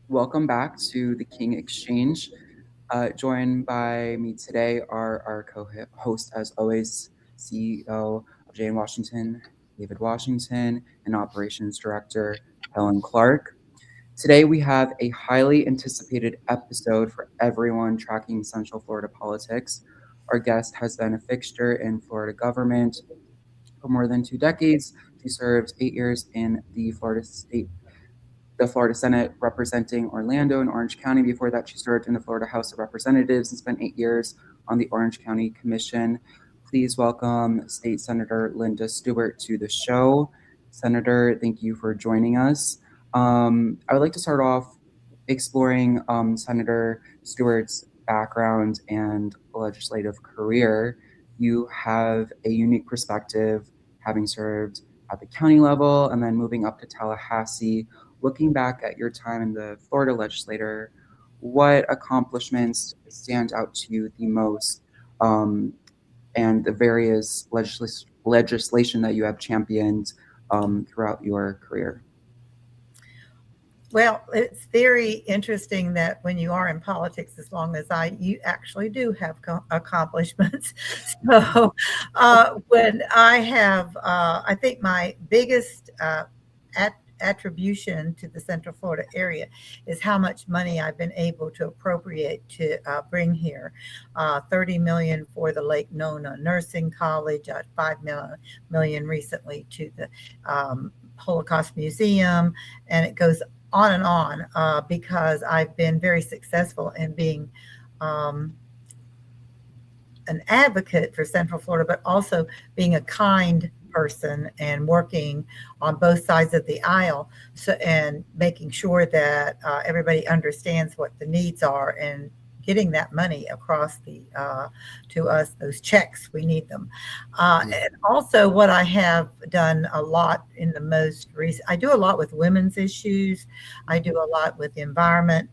Welcome back to the King Exchange. Joined by me today are our co-host, as always, CEO of Jane Washington, David Washington, and Operations Director, Helen Clark. Today we have a highly anticipated episode for everyone tracking Central Florida politics. Our guest has been a fixture in Florida government for more than 2 decades. She served 8 years in the Florida Senate representing Orlando and Orange County. Before that, she served in the Florida House of Representatives and spent 8 years on the Orange County Commission. Please welcome State Senator Linda Stewart to the show. Senator, thank you for joining us. I would like to start off exploring Senator Stewart's background and legislative career. You have a unique perspective, having served at the county level and then moving up to Tallahassee. Looking back at your time in the Florida legislature, what accomplishments stand out to you the most, and the various legislation that you have championed throughout your career? Well, it's very interesting that when you are in politics as long as you actually do have accomplishments. So when I think my biggest attribution to the Central Florida area is how much money I've been able to appropriate to bring here. 30 million for the Lake Nona Nursing College, 5 million recently to the Holocaust Museum, and it goes on because I've been very successful in being an advocate for Central Florida, but also being a kind person and working on both sides of the aisle, and making sure that everybody understands what the needs are and getting that money across to us, those checks, we need them. And also what I have done a lot in the most recent, I do a lot with women's issues. I do a lot with the environment.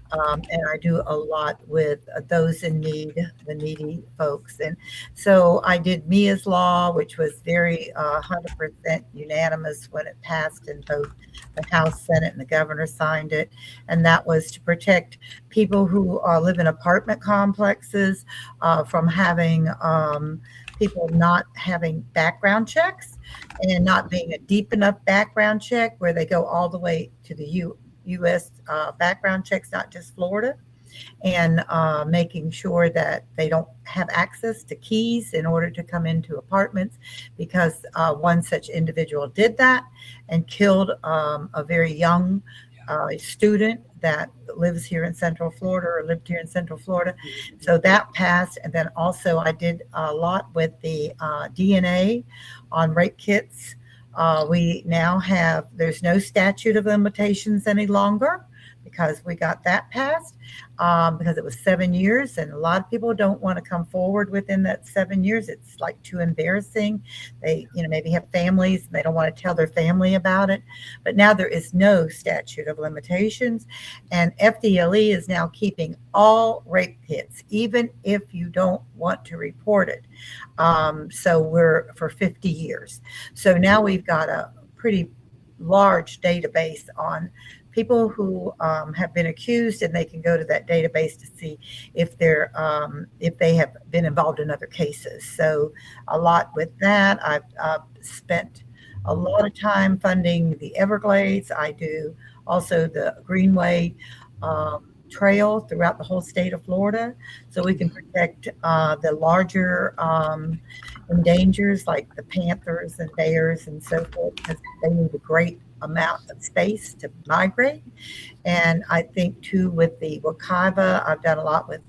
And I do a lot with those in need, the needy folks. And so I did Mia's Law, which was very 100% unanimous when it passed in both the House, Senate, and the governor signed it. And that was to protect people who live in apartment complexes from having people not having background checks and not being a deep enough background check where they go all the way to the U.S. Background checks, not just Florida, and making sure that they don't have access to keys in order to come into apartments, because one such individual did that and killed a very young student that lives here in Central Florida, or lived here in Central Florida. So that passed. And then also I did a lot with the DNA on rape kits. We now there's no statute of limitations any longer because we got that passed, because it was 7 years, and a lot of people don't want to come forward within that 7 years. It's like too embarrassing. They, maybe have families and they don't want to tell their family about it. But now there is no statute of limitations, and FDLE is now keeping all rape kits, even if you don't want to report it. So we're for 50 years. So now we've got a pretty large database on people who have been accused, and they can go to that database to see if they have been involved in other cases. So a lot with that. I've spent a lot of time funding the Everglades. I do also the Greenway Trail throughout the whole state of Florida, so we can protect the larger endangers like the panthers and bears and so forth, because they need a great amount of space to migrate. And I think too with the Wakaiva, I've done a lot with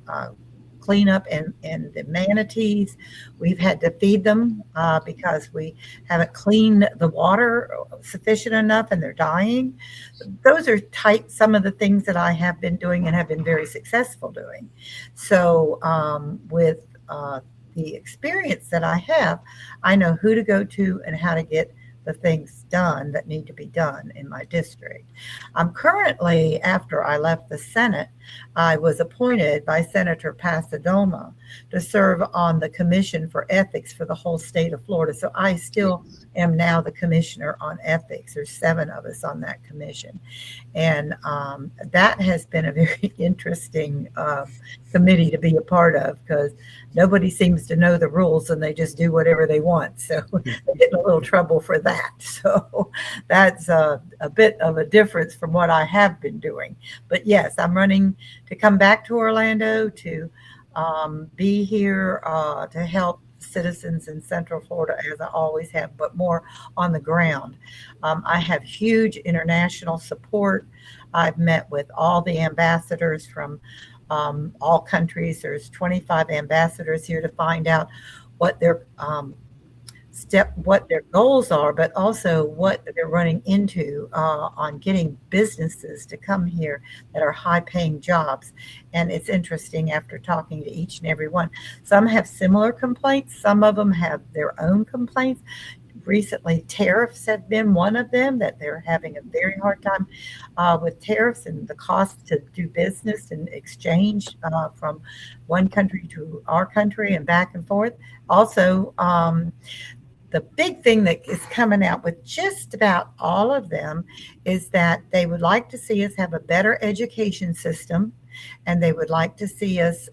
cleanup and the manatees. We've had to feed them because we haven't cleaned the water sufficient enough, and they're dying. Those are some of the things that I have been doing and have been very successful doing. So with the experience that I have, I know who to go to and how to get the things done that need to be done in my district. I'm currently, after I left the Senate, I was appointed by Senator Pasadoma to serve on the Commission for Ethics for the whole state of Florida. So I still am now the Commissioner on Ethics. There's 7 of us on that commission. And that has been a very interesting committee to be a part of, because nobody seems to know the rules and they just do whatever they want. So they get in a little trouble for that. So that's a bit of a difference from what I have been doing. But yes, I'm running to come back to Orlando to be here to help citizens in Central Florida, as I always have, but more on the ground. I have huge international support. I've met with all the ambassadors from all countries. There's 25 ambassadors here to find out what their what their goals are, but also what they're running into on getting businesses to come here that are high-paying jobs. And it's interesting after talking to each and every one. Some have similar complaints. Some of them have their own complaints. Recently, tariffs have been one of them, that they're having a very hard time with tariffs and the cost to do business and exchange from one country to our country and back and forth. Also, the big thing that is coming out with just about all of them is that they would like to see us have a better education system, and they would like to see us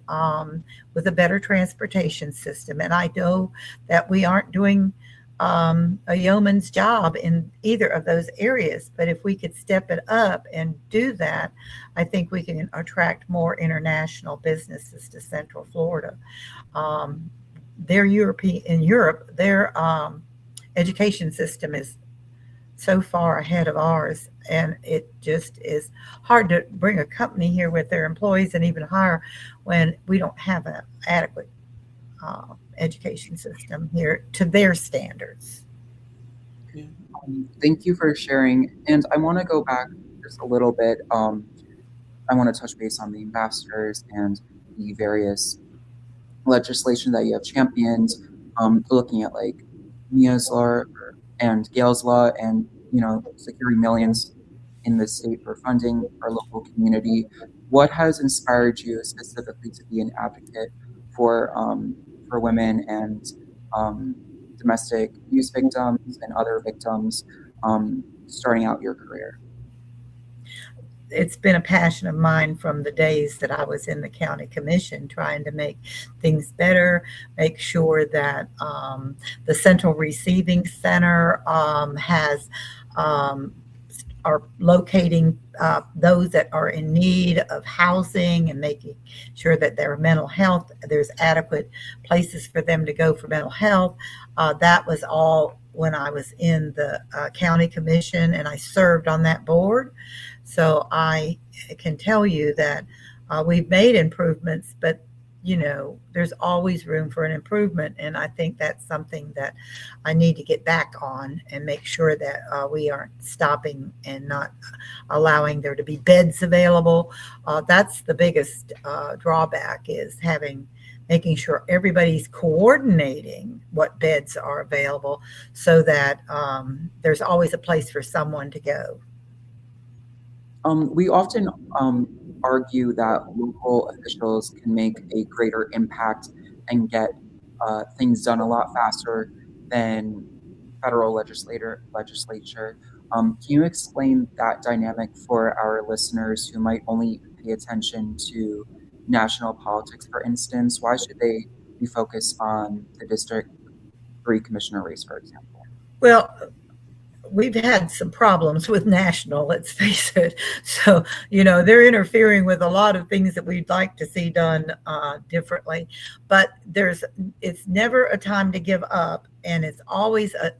with a better transportation system. And I know that we aren't doing a yeoman's job in either of those areas, but if we could step it up and do that, I think we can attract more international businesses to Central Florida. Their Europe, their education system is so far ahead of ours, and it just is hard to bring a company here with their employees and even hire when we don't have an adequate education system here to their standards. Thank you for sharing. And I want to go back just a little bit. I want to touch base on the ambassadors and the various legislation that you have championed, looking at like Mia's law and Gail's law, and securing millions in the state for funding our local community. What has inspired you specifically to be an advocate for women and domestic abuse victims and other victims starting out your career? It's been a passion of mine from the days that I was in the county commission, trying to make things better, make sure that the Central Receiving Center are locating those that are in need of housing and making sure that their mental health, there's adequate places for them to go for mental health. That was all when I was in the county commission, and I served on that board. So I can tell you that we've made improvements, but there's always room for an improvement. And I think that's something that I need to get back on and make sure that we aren't stopping and not allowing there to be beds available. That's the biggest drawback, is making sure everybody's coordinating what beds are available so that there's always a place for someone to go. We often argue that local officials can make a greater impact and get things done a lot faster than federal legislature. Can you explain that dynamic for our listeners who might only pay attention to national politics, for instance? Why should they be focused on the District 3 commissioner race, for example? Well, we've had some problems with national, let's face it. So, they're interfering with a lot of things that we'd like to see done differently. But it's never a time to give up. And it's always a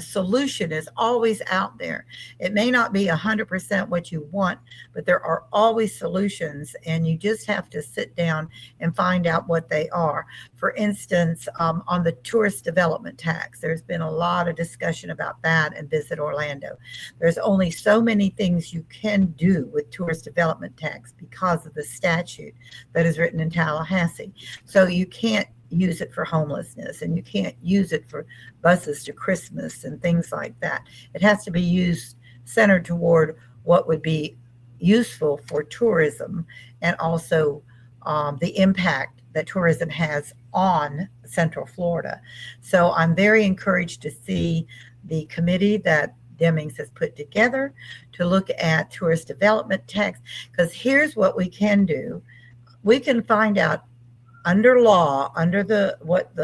solution is always out there. It may not be 100% what you want, but there are always solutions, and you just have to sit down and find out what they are. For instance, on the tourist development tax, there's been a lot of discussion about that in Visit Orlando. There's only so many things you can do with tourist development tax because of the statute that is written in Tallahassee. So you can't use it for homelessness, and you can't use it for buses to Christmas and things like that. It has to be used centered toward what would be useful for tourism, and also the impact that tourism has on Central Florida. So I'm very encouraged to see the committee that Demings has put together to look at tourist development tax, because here's what we can do. We can find out under law, under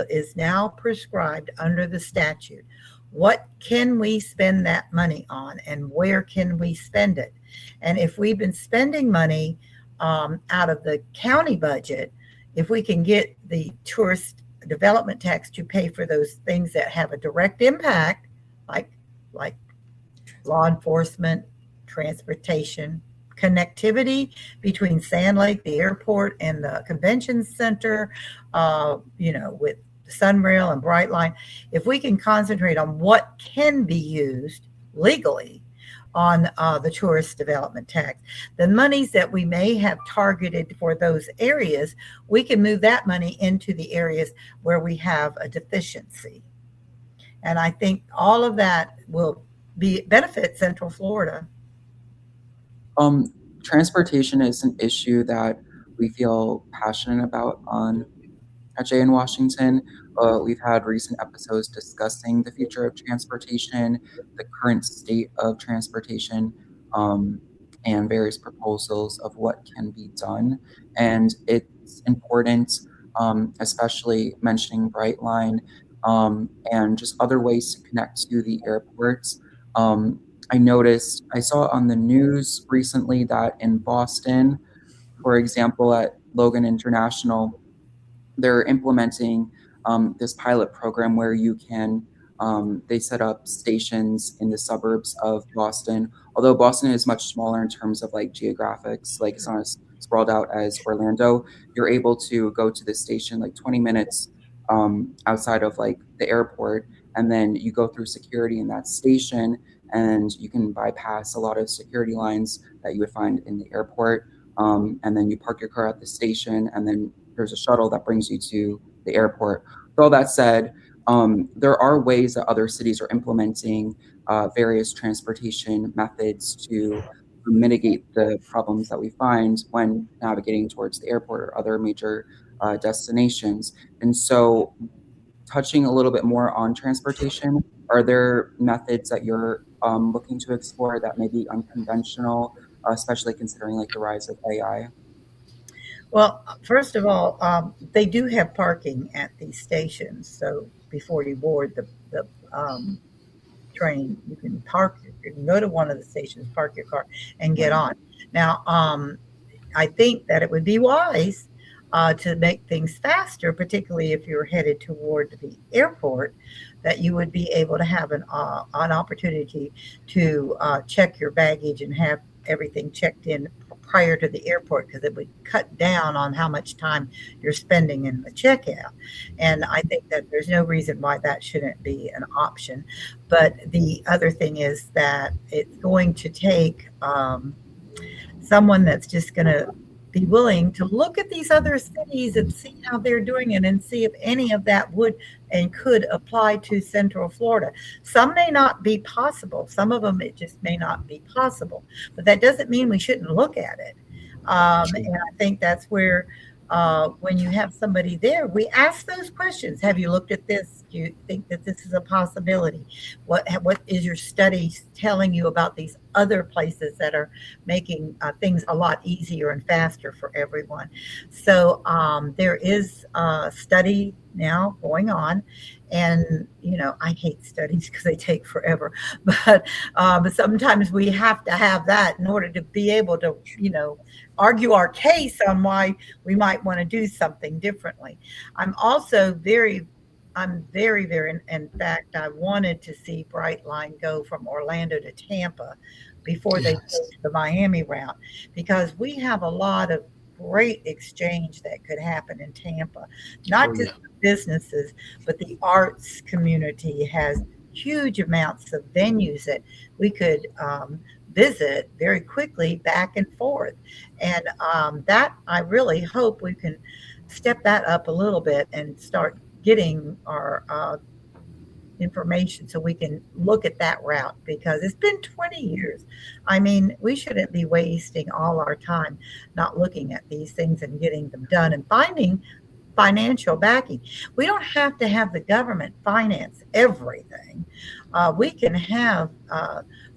is now prescribed under the statute, what can we spend that money on and where can we spend it? And if we've been spending money out of the county budget, if we can get the tourist development tax to pay for those things that have a direct impact, like law enforcement, transportation, connectivity between Sand Lake, the airport, and the convention center, with Sunrail and Brightline, if we can concentrate on what can be used legally on the tourist development tax, the monies that we may have targeted for those areas, we can move that money into the areas where we have a deficiency. And I think all of that will benefit Central Florida. Transportation is an issue that we feel passionate about at Jay in Washington. We've had recent episodes discussing the future of transportation, the current state of transportation, and various proposals of what can be done. And it's important, especially mentioning Brightline, and just other ways to connect to the airports. I saw on the news recently that in Boston, for example, at Logan International, they're implementing this pilot program where they set up stations in the suburbs of Boston. Although Boston is much smaller in terms of like geographics, like it's not as sprawled out as Orlando, you're able to go to the station like 20 minutes outside of like the airport, and then you go through security in that station, and you can bypass a lot of security lines that you would find in the airport. And then you park your car at the station, and then there's a shuttle that brings you to the airport. With all that said, there are ways that other cities are implementing various transportation methods to mitigate the problems that we find when navigating towards the airport or other major destinations. And so, touching a little bit more on transportation, are there methods that you're looking to explore that may be unconventional, especially considering like the rise of AI? Well, first of all, they do have parking at these stations. So before you board the train, you can go to one of the stations, park your car, and get on. Now, I think that it would be wise to make things faster, particularly if you're headed toward the airport, that you would be able to have an opportunity to check your baggage and have everything checked in prior to the airport, because it would cut down on how much time you're spending in the checkout. And I think that there's no reason why that shouldn't be an option. But the other thing is that it's going to take someone that's just going to be willing to look at these other cities and see how they're doing it, and see if any of that would and could apply to Central Florida. Some may not be possible. Some of them, it just may not be possible. But that doesn't mean we shouldn't look at it. And I think that's where, when you have somebody there, we ask those questions. Have you looked at this? Do you think that this is a possibility? What is your study telling you about these other places that are making things a lot easier and faster for everyone? So there is a study now going on, and I hate studies because they take forever, but sometimes we have to have that in order to be able to argue our case on why we might want to do something differently. I'm very, very, in fact, I wanted to see Brightline go from Orlando to Tampa before they go to the Miami route, because we have a lot of great exchange that could happen in Tampa. Not just the businesses, but the arts community has huge amounts of venues that we could visit very quickly back and forth. And that I really hope we can step that up a little bit and start getting our information so we can look at that route, because it's been 20 years. I mean, we shouldn't be wasting all our time not looking at these things and getting them done and finding financial backing. We don't have to have the government finance everything. We can have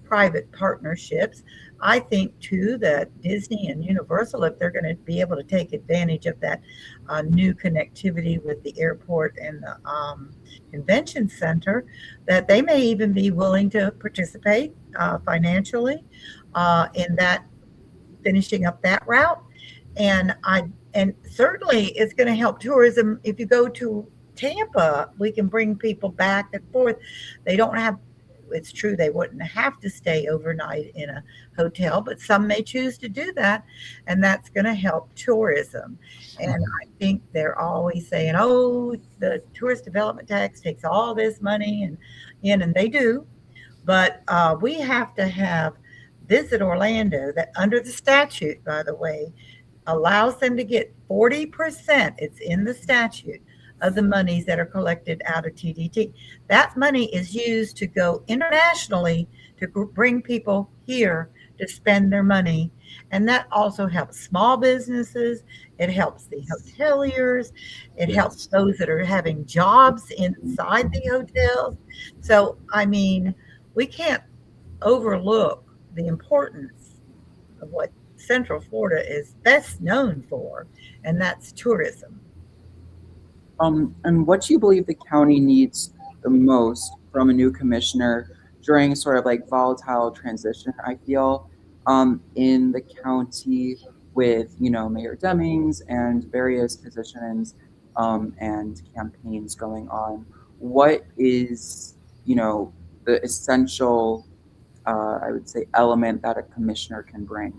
private partnerships. I think too that Disney and Universal, if they're going to be able to take advantage of that new connectivity with the airport and the convention center, that they may even be willing to participate financially in that, finishing up that route. And certainly it's going to help tourism. If you go to Tampa, we can bring people back and forth. They don't have, it's true, they wouldn't have to stay overnight in a hotel, but some may choose to do that, and that's going to help tourism. And I think they're always saying, oh, the tourist development tax takes all this money, and they do. But we have to have Visit Orlando, that under the statute, by the way, allows them to get 40%. It's in the statute of the monies that are collected out of TDT. That money is used to go internationally to bring people here to spend their money. And that also helps small businesses. It helps the hoteliers. It helps those that are having jobs inside the hotels. So, I mean, we can't overlook the importance of what Central Florida is best known for, and that's tourism. And what do you believe the county needs the most from a new commissioner during sort of like volatile transition? I feel in the county with, Mayor Demings and various positions and campaigns going on. What is, the essential, I would say, element that a commissioner can bring?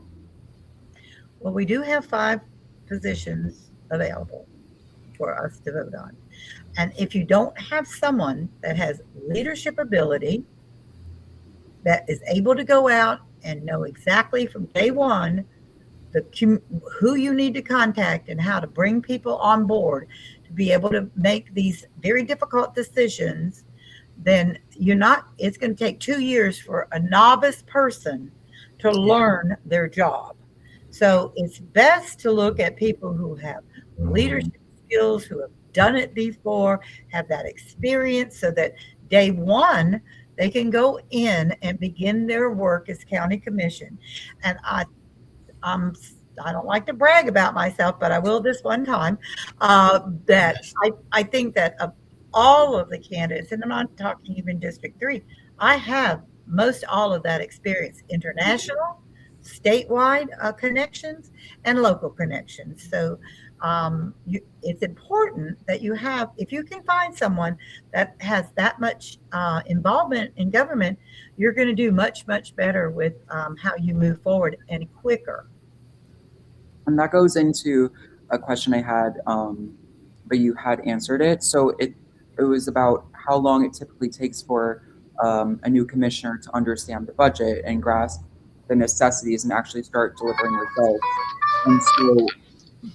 Well, we do have 5 positions available for us to vote on. And if you don't have someone that has leadership ability, that is able to go out and know exactly from day one who you need to contact and how to bring people on board to be able to make these very difficult decisions, then it's going to take 2 years for a novice person to learn their job. So it's best to look at people who have leadership skills, who have done it before, have that experience, so that day one they can go in and begin their work as county commission. And I don't like to brag about myself, but I will this one time, that I think that of all of the candidates, and I'm not talking even District 3, I have most all of that experience, international, statewide connections, and local connections. So it's important that you have, if you can find someone that has that much involvement in government, you're going to do much, much better with how you move forward and quicker. And that goes into a question I had, but you had answered it. So it was about how long it typically takes for a new commissioner to understand the budget and grasp the necessities and actually start delivering results. And so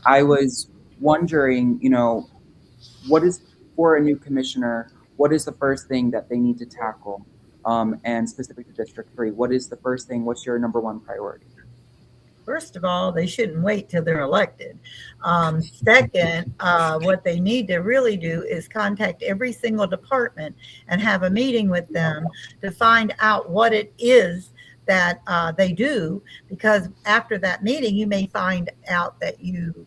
I was wondering, what is, for a new commissioner, what is the first thing that they need to tackle? And specific to District 3, what is the first thing? What's your number one priority? First of all, they shouldn't wait till they're elected. Second, what they need to really do is contact every single department and have a meeting with them to find out what it is that they do, because after that meeting, you may find out that you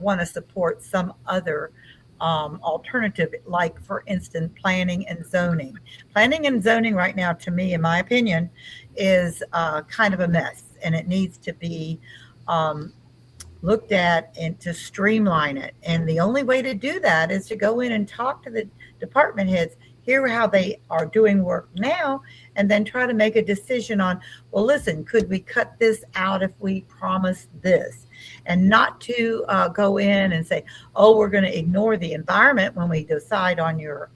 want to support some other alternative, like, for instance, planning and zoning. Planning and zoning right now, to me, in my opinion, is kind of a mess, and it needs to be looked at and to streamline it. And the only way to do that is to go in and talk to the department heads, hear how they are doing work now, and then try to make a decision on, well, listen, could we cut this out if we promise this? And not to go in and say, oh, we're going to ignore the environment when we decide on your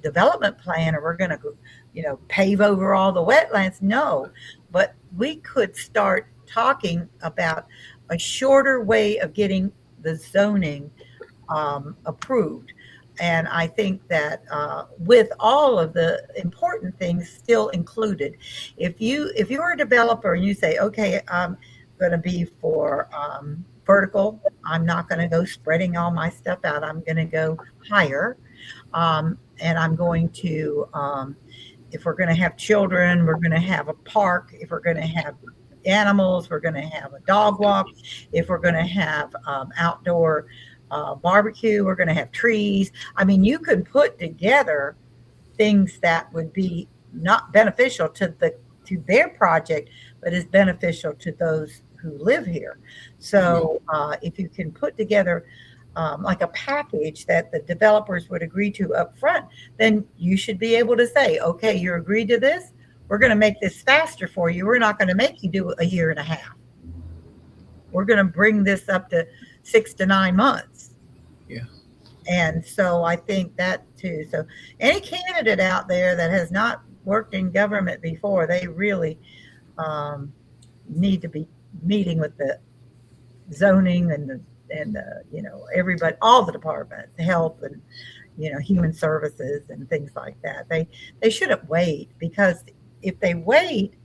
development plan, or we're going to, pave over all the wetlands. No, but we could start talking about a shorter way of getting the zoning approved. And I think that with all of the important things still included, if you're a developer and you say, okay, I'm going to be for vertical, I'm not going to go spreading all my stuff out. I'm going to go higher, and I'm going to if we're going to have children, we're going to have a park. If we're going to have animals, we're going to have a dog walk. If we're going to have outdoor barbecue, we're going to have trees. I mean, you could put together things that would be not beneficial to their project, but is beneficial to those who live here. So if you can put together like a package that the developers would agree to up front, then you should be able to say, okay, you agreed to this. We're going to make this faster for you. We're not going to make you do a year and a half. We're going to bring this up to 6 to 9 months. Yeah. And so I think that too. So any candidate out there that has not worked in government before, they really need to be meeting with the zoning and the everybody, all the departments, health and human services and things like that. They shouldn't wait, because if they wait,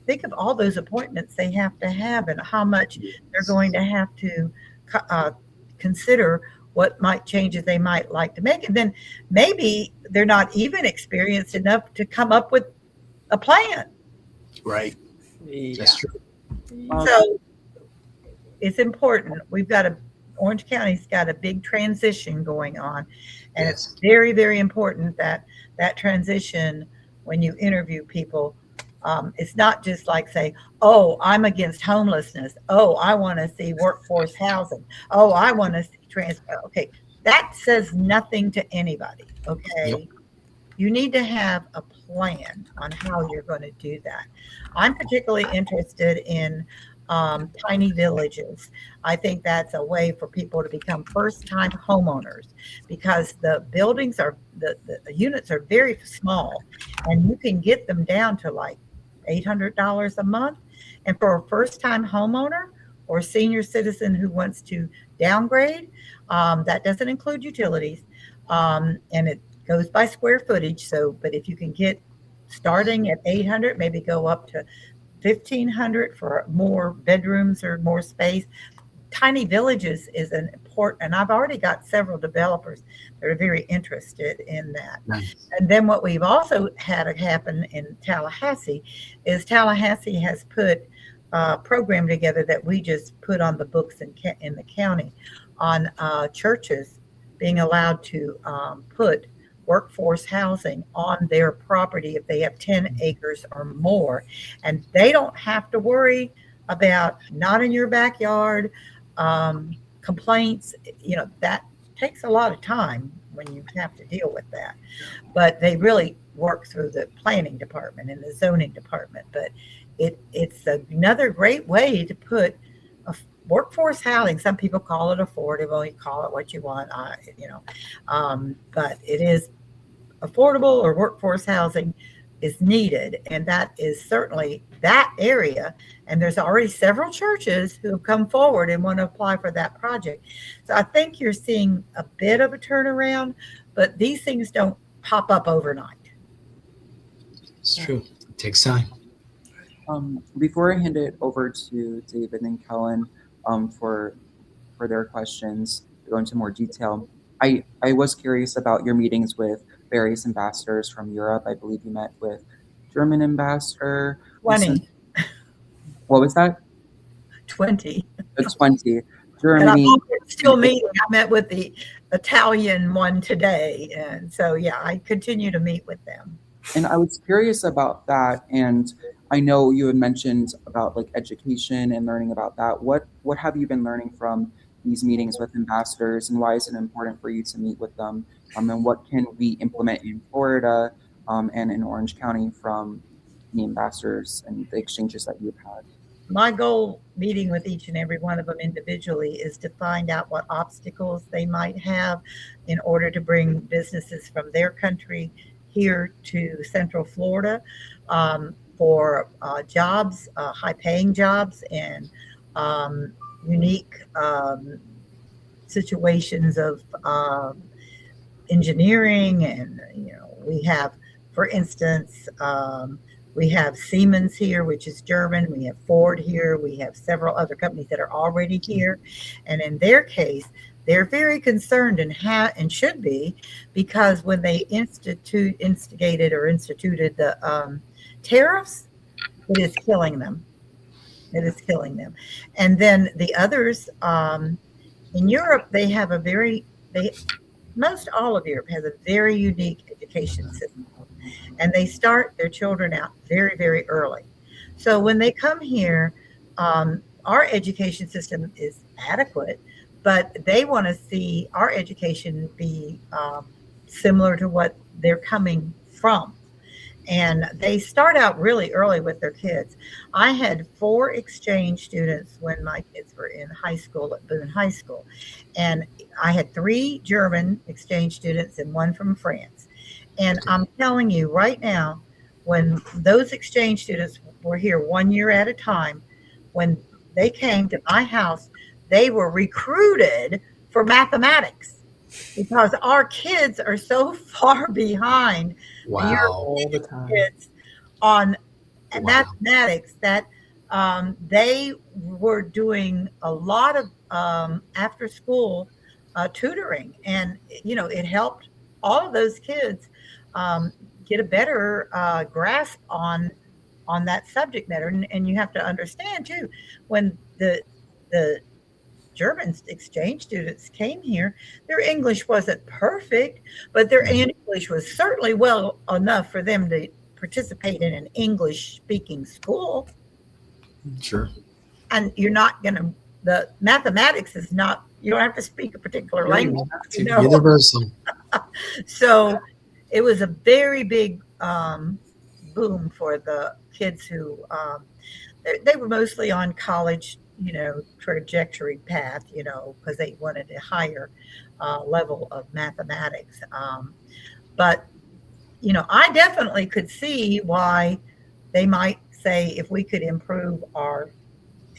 think of all those appointments they have to have and how much they're going to have to consider what changes they might like to make. And then maybe they're not even experienced enough to come up with a plan. Right. Yeah. That's true. So it's important. Orange County's got a big transition going on, and it's very, very important that transition, when you interview people, it's not just like say, oh, I'm against homelessness. Oh, I want to see workforce housing. Oh, I want to see okay, that says nothing to anybody. Okay. Yep. You need to have a plan on how you're going to do that. I'm particularly interested in tiny villages. I think that's a way for people to become first-time homeowners, because the buildings the units are very small, and you can get them down to like $800 a month. And for a first-time homeowner or senior citizen who wants to downgrade, that doesn't include utilities, and it goes by square footage. So, but if you can get starting at 800, maybe go up to 1,500 for more bedrooms or more space. Tiny villages is an important, and I've already got several developers that are very interested in that. Nice. And then what we've also had happen in Tallahassee is Tallahassee has put a program together that we just put on the books in the county on churches being allowed to put workforce housing on their property if they have 10 acres or more. And they don't have to worry about not in your backyard, complaints. That takes a lot of time when you have to deal with that. But they really work through the planning department and the zoning department. But it's another great way to put a workforce housing. Some people call it affordable. You call it what you want, but it is affordable, or workforce housing is needed. And that is certainly that area. And there's already several churches who have come forward and want to apply for that project. So I think you're seeing a bit of a turnaround, but these things don't pop up overnight. It's true. It takes time. Before I hand it over to David and Kellen for their questions, to go into more detail, I was curious about your meetings with various ambassadors from Europe. I believe you met with German ambassador. 20. What was that? 20. 20. Germany. And I'm still meeting. I met with the Italian one today. And so, yeah, I continue to meet with them. And I was curious about that. And I know you had mentioned about like education and learning about that. What have you been learning from these meetings with ambassadors, and why is it important for you to meet with them? And what can we implement in Florida and in Orange County from the ambassadors and the exchanges that you've had? My goal, meeting with each and every one of them individually, is to find out what obstacles they might have in order to bring businesses from their country here to Central Florida for jobs, high-paying jobs, and unique situations of engineering, and we have, for instance, we have Siemens here, which is German. We have Ford here. We have several other companies that are already here, and in their case, they're very concerned and should be, because when they instituted the tariffs, it is killing them. It is killing them. And then the others, in Europe, most all of Europe has a very unique education system, and they start their children out very, very early. So when they come here, our education system is adequate, but they want to see our education be similar to what they're coming from. And they start out really early with their kids. I had 4 exchange students when my kids were in high school at Boone High School. And I had 3 German exchange students and 1 from France. And I'm telling you right now, when those exchange students were here 1 year at a time, when they came to my house, they were recruited for mathematics, because our kids are so far behind Wow. the kids on mathematics that they were doing a lot of after school tutoring, and it helped all of those kids get a better grasp on that subject matter. And you have to understand too, when the German exchange students came here, their English wasn't perfect, but their English was certainly well enough for them to participate in an English speaking school. Sure. And you're not going to, the mathematics is not, you don't have to speak a particular language. Universal. So it was a very big boom for the kids who, they were mostly on college trajectory path, because they wanted a higher level of mathematics. But, I definitely could see why they might say, if we could improve our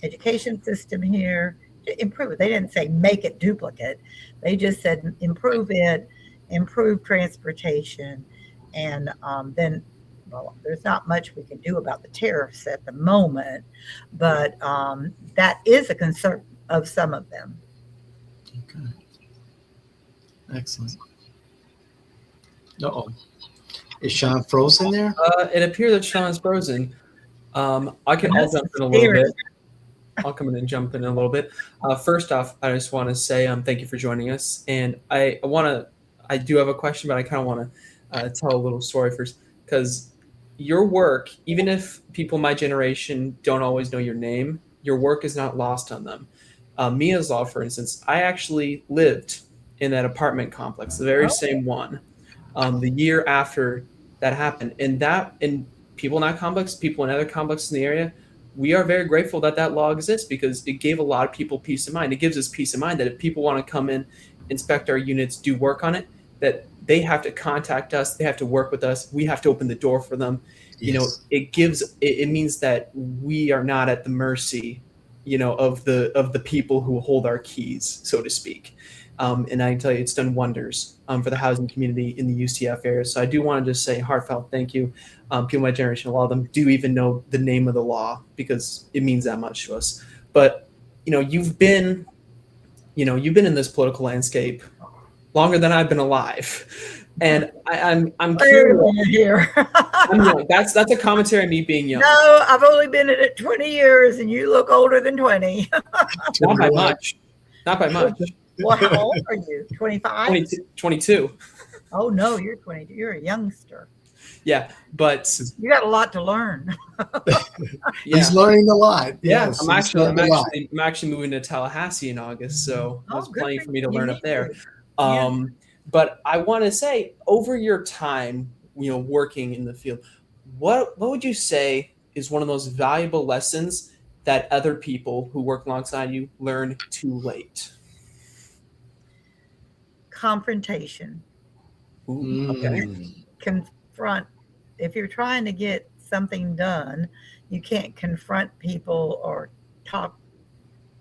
education system here, improve it. They didn't say make it duplicate. They just said improve it, improve transportation. And then, well, there's not much we can do about the tariffs at the moment, but that is a concern of some of them. Okay. Excellent. Uh-oh. Is Sean frozen there? It appears that Sean's frozen. I'll jump in a little bit. I'll come in and jump in a little bit. First off, I just want to say thank you for joining us. And I do have a question, but I kind of want to tell a little story first, because your work, even if people my generation don't always know your name, your work is not lost on them. Mia's Law, for instance, I actually lived in that apartment complex, the very same one, the year after that happened. And people in that complex, people in other complexes in the area, we are very grateful that that law exists, because it gave a lot of people peace of mind. It gives us peace of mind that if people want to come in, inspect our units, do work on it, that they have to contact us, they have to work with us, we have to open the door for them. Yes. It means that we are not at the mercy, of the people who hold our keys, so to speak. And I can tell you, it's done wonders for the housing community in the UCF area. So I do want to just say heartfelt thank you. People my generation, a lot of them do even know the name of the law, because it means that much to us. But you've been in this political landscape longer than I've been alive, and I'm curious. Here. I'm young. That's a commentary on me being young. No, I've only been in it 20 years, and you look older than 20. Not by much. Not by much. Well, how old are you? 25? 22. Oh no, you're 22. You're a youngster. Yeah, but you got a lot to learn. Yeah. He's learning a lot. Yeah, Yes, I'm actually moving to Tallahassee in August, so there's plenty for me to learn up there. But I want to say, over your time, working in the field, what would you say is one of those valuable lessons that other people who work alongside you learn too late? Confrontation. Ooh, okay. Confront. If you're trying to get something done, you can't confront people or talk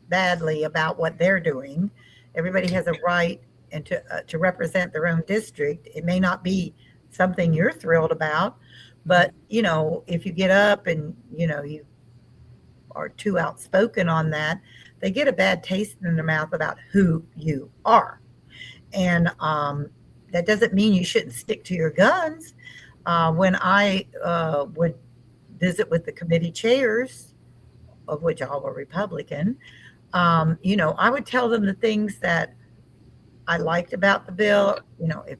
badly about what they're doing. Everybody has a right and to represent their own district. It may not be something you're thrilled about, but if you get up and you are too outspoken on that, they get a bad taste in their mouth about who you are. And that doesn't mean you shouldn't stick to your guns. When I would visit with the committee chairs, of which all were Republican, I would tell them the things that I liked about the bill. If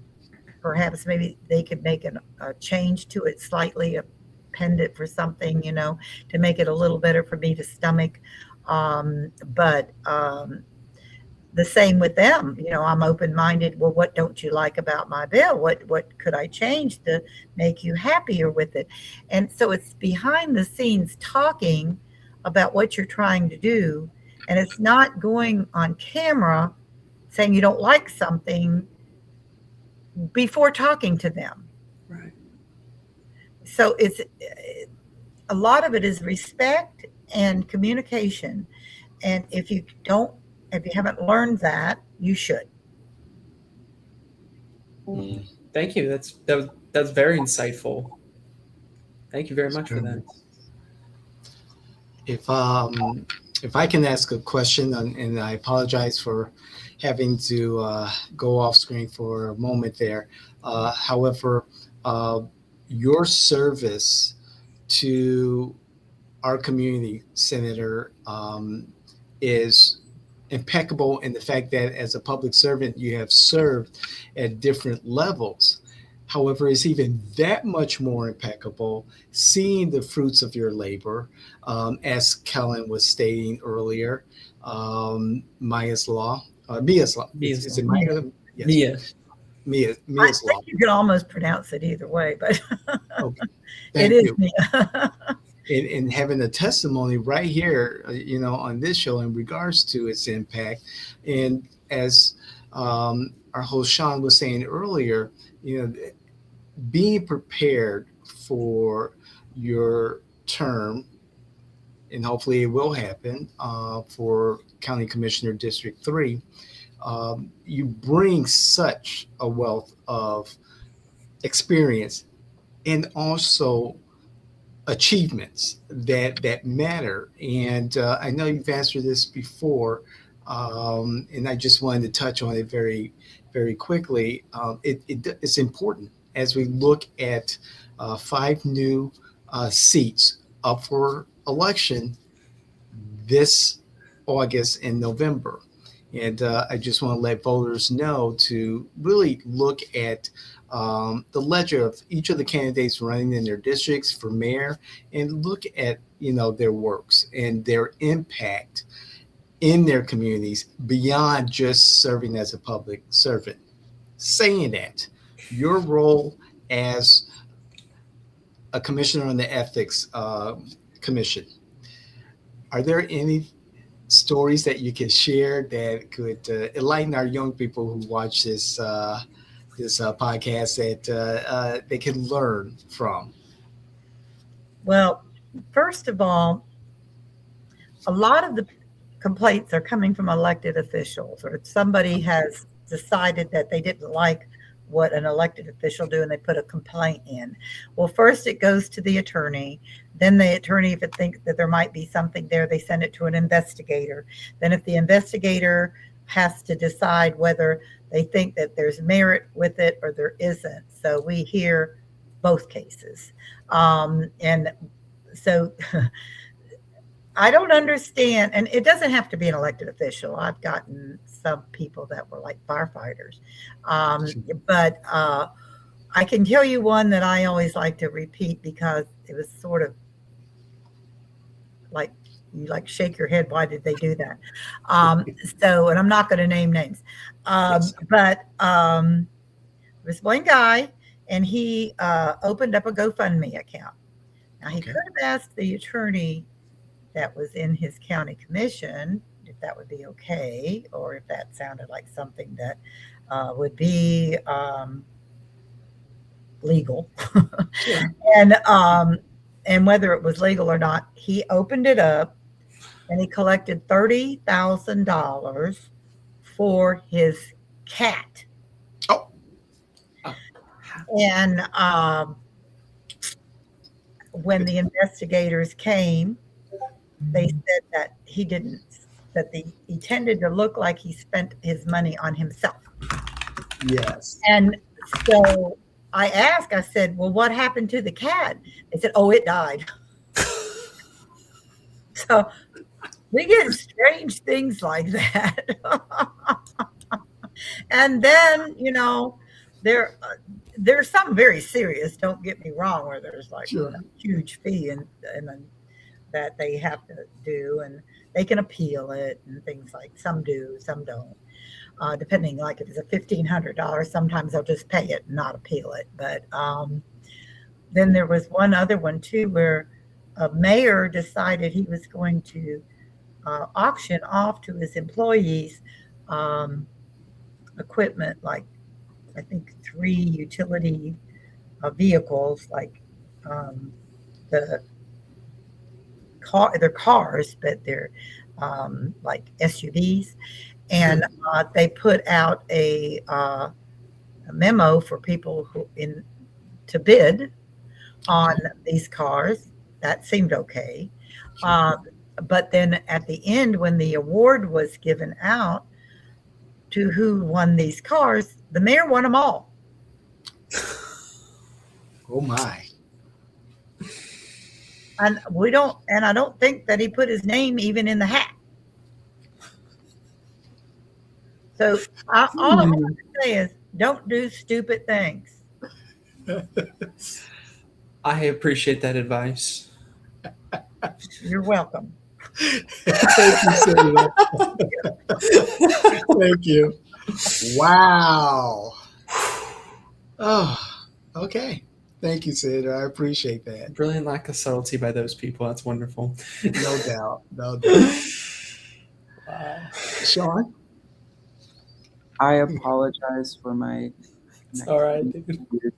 perhaps maybe they could make a change to it slightly, append it for something, to make it a little better for me to stomach. But the same with them. I'm open-minded. Well, what don't you like about my bill? What could I change to make you happier with it? And so it's behind the scenes talking about what you're trying to do. And it's not going on camera saying you don't like something before talking to them. Right. So it's a lot of it is respect and communication. And if you haven't learned that, you should. Thank you. That's very insightful. Thank you very much for that. If I can ask a question, and I apologize for having to go off screen for a moment there. However, your service to our community, Senator, is impeccable in the fact that as a public servant, you have served at different levels. However, it's even that much more impeccable seeing the fruits of your labor, as Kellen was stating earlier. Mia's Law. Is it Mia? Yes. Mia. Mia's Law. You can almost pronounce it either way, but Okay. it is Mia. And having a testimony right here, on this show in regards to its impact. And as our host Sean was saying earlier, being prepared for your term, and hopefully it will happen for County Commissioner District 3, you bring such a wealth of experience and also achievements that matter. And I know you've answered this before, and I just wanted to touch on it very, very quickly. It's important as we look at 5 new seats up for election this August and November. And I just want to let voters know to really look at the ledger of each of the candidates running in their districts for mayor, and look at their works and their impact in their communities beyond just serving as a public servant. Saying that, your role as a commissioner on the ethics commission, are there any stories that you can share that could enlighten our young people who watch this podcast that they can learn from? Well, first of all, a lot of the complaints are coming from elected officials, or somebody has decided that they didn't like what an elected official do and they put a complaint in. Well, first it goes to the attorney. Then the attorney, if it thinks that there might be something there, they send it to an investigator. Then if the investigator has to decide whether they think that there's merit with it or there isn't. So we hear both cases. And so I don't understand, and it doesn't have to be an elected official. I've gotten some people that were like firefighters. But I can tell you one that I always like to repeat because it was sort of like, you shake your head, why did they do that? And I'm not going to name names. But there was one guy, and he opened up a GoFundMe account. Now, he could have asked the attorney that was in his county commission if that would be okay, or if that sounded like something that would be legal. And whether it was legal or not, he opened it up and he collected $30,000 for his cat. Oh. And when the investigators came, they said that he tended to look like he spent his money on himself. Yes. And so I said, well, what happened to the cat? They said, oh, it died. So we get strange things like that. And then, there's some very serious, don't get me wrong, where there's like Sure. a huge fee and that they have to do, and they can appeal it and things like, some do, some don't. Depending, like if it's a $1,500, sometimes they'll just pay it and not appeal it. But then there was one other one too, where a mayor decided he was going to auction off to his employees equipment, like I think 3 utility vehicles, like they're cars, but they're like SUVs. And they put out a memo for people to bid on these cars. That seemed okay. But then at the end, when the award was given out to who won these cars, the mayor won them all. Oh my. And I don't think that he put his name even in the hat. So all I want to say is, don't do stupid things. I appreciate that advice. You're welcome. Thank you, Sarah. Thank you. Wow. Oh, okay. Thank you, Sid. I appreciate that. Brilliant lack of subtlety by those people. That's wonderful. No doubt. No doubt. Wow. Sean? I apologize for my. It's all right, dude.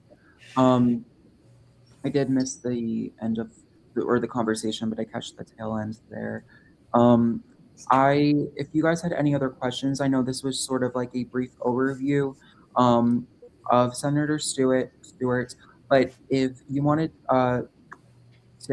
I did miss the end of the conversation, but I catch the tail end there. If you guys had any other questions, I know this was sort of like a brief overview of Senator Stewart, but if you wanted to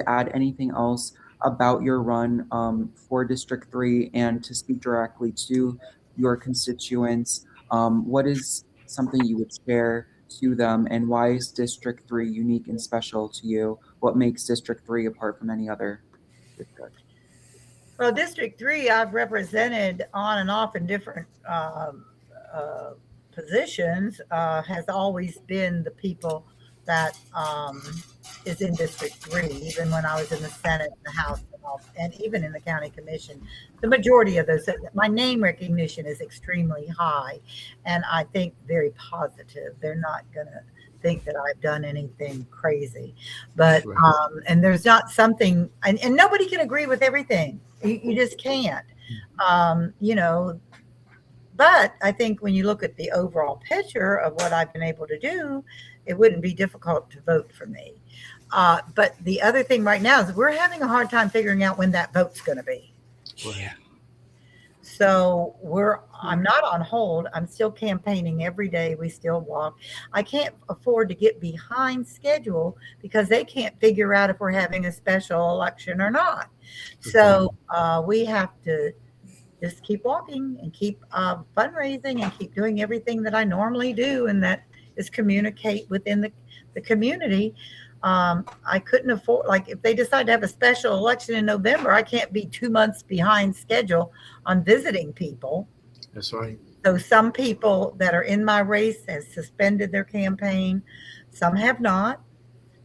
add anything else about your run for District 3 and to speak directly to your constituents, what is something you would share to them, and why is District 3 unique and special to you? What makes District 3 apart from any other district? Well, District 3, I've represented on and off in different positions, has always been the people that is in District 3, even when I was in the Senate, the House, and even in the County Commission. The majority of those, my name recognition is extremely high, and I think very positive. They're not going to think that I've done anything crazy. But, and there's not something, and nobody can agree with everything. You just can't, but I think when you look at the overall picture of what I've been able to do, it wouldn't be difficult to vote for me. But the other thing right now is we're having a hard time figuring out when that vote's going to be. Yeah. So I'm not on hold. I'm still campaigning every day. We still walk. I can't afford to get behind schedule because they can't figure out if we're having a special election or not. So we have to just keep walking and keep fundraising and keep doing everything that I normally do, and that is communicate within the community. I couldn't afford, like if they decide to have a special election in November, I can't be 2 months behind schedule on visiting people. That's right. So some people that are in my race have suspended their campaign. Some have not.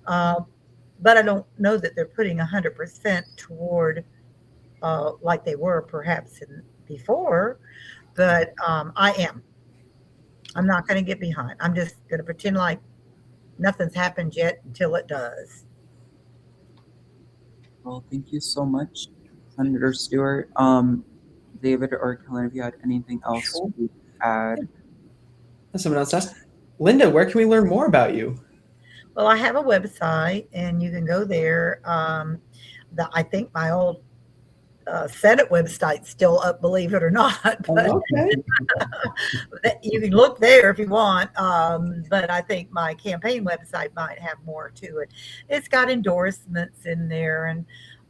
But I don't know that they're putting 100% toward like they were perhaps before. But I am. I'm not going to get behind. I'm just going to pretend like nothing's happened yet until it does. Well, thank you so much, Senator Stewart. David or Kellen, if you had anything else to add. Someone else asked, Linda, where can we learn more about you? Well, I have a website, and you can go there. I think my old Senate website's still up, believe it or not. But Okay. you can look there if you want. But I think my campaign website might have more to it. It's got endorsements in there, and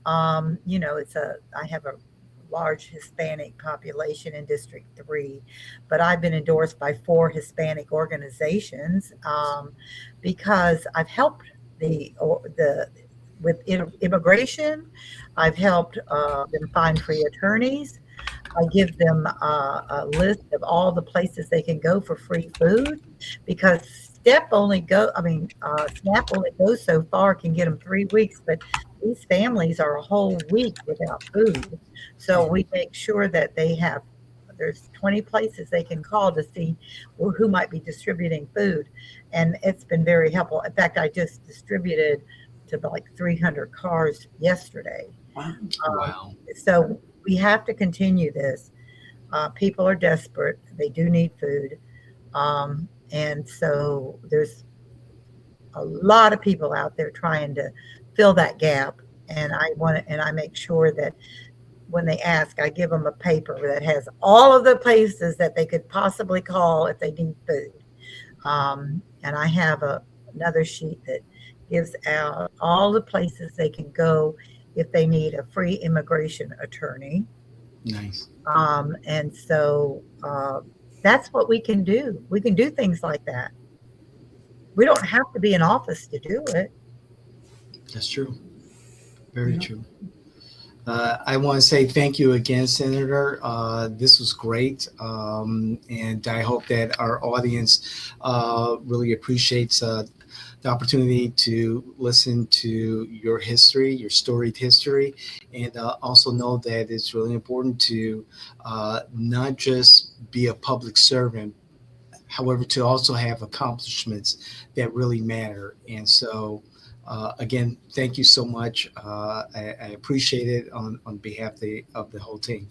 I have a large Hispanic population in District 3, but I've been endorsed by 4 Hispanic organizations because I've helped with immigration. I've helped them find free attorneys. I give them a list of all the places they can go for free food, because SNAP only goes so far, can get them 3 weeks, but these families are a whole week without food. So we make sure that there's 20 places they can call to see who might be distributing food. And it's been very helpful. In fact, I just distributed to like 300 cars yesterday. Wow. So we have to continue this. People are desperate. They do need food. And so there's a lot of people out there trying to fill that gap. And I make sure that when they ask, I give them a paper that has all of the places that they could possibly call if they need food. And I have another sheet that gives out all the places they can go if they need a free immigration attorney. Nice. And so that's what we can do. We can do things like that. We don't have to be in office to do it. That's true. Very true. I want to say thank you again, Senator. This was great. And I hope that our audience really appreciates the opportunity to listen to your history, your storied history, and also know that it's really important to not just be a public servant, however, to also have accomplishments that really matter. And so, again, thank you so much. I appreciate it on behalf of the whole team.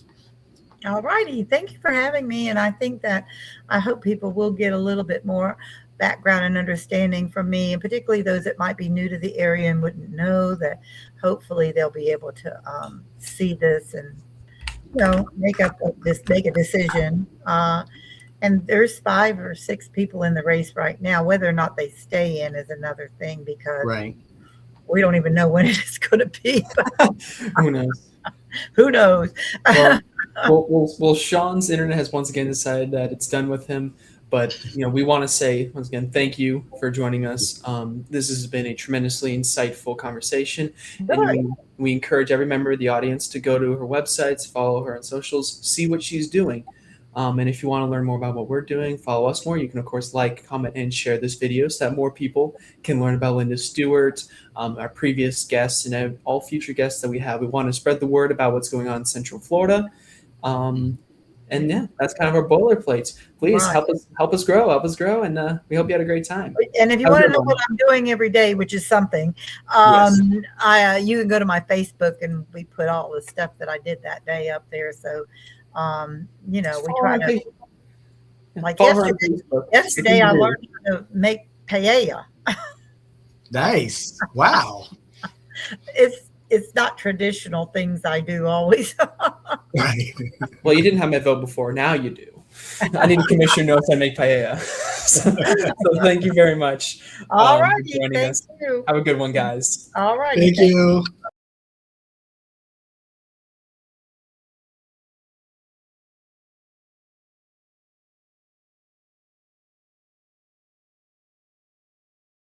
All righty. Thank you for having me. And I hope people will get a little bit more background and understanding from me, and particularly those that might be new to the area and wouldn't know that. Hopefully they'll be able to see this and make a decision. And there's 5 or 6 people in the race right now. Whether or not they stay in is another thing, because we don't even know when it is going to be. Who knows? Who knows? Well, Sean's internet has once again decided that it's done with him. But we want to say once again, thank you for joining us. This has been a tremendously insightful conversation, and we encourage every member of the audience to go to her websites, follow her on socials, see what she's doing. And if you want to learn more about what we're doing, follow us more. You can, of course, like, comment, and share this video so that more people can learn about Linda Stewart, our previous guests, and all future guests that we have. We want to spread the word about what's going on in Central Florida. And yeah, that's kind of our boilerplates. Please help us grow, and we hope you had a great time. And if you want to know what I'm doing every day, which is something, you can go to my Facebook, and we put all the stuff that I did that day up there. So, we try to, like yesterday I learned how to make paella. Nice. Wow. It's not traditional things I do always. Right. Well, you didn't have my vote before. Now you do. I need commissioner notes I make paella. So thank you very much. All right. Thank you. Have a good one, guys. All right. Thank you.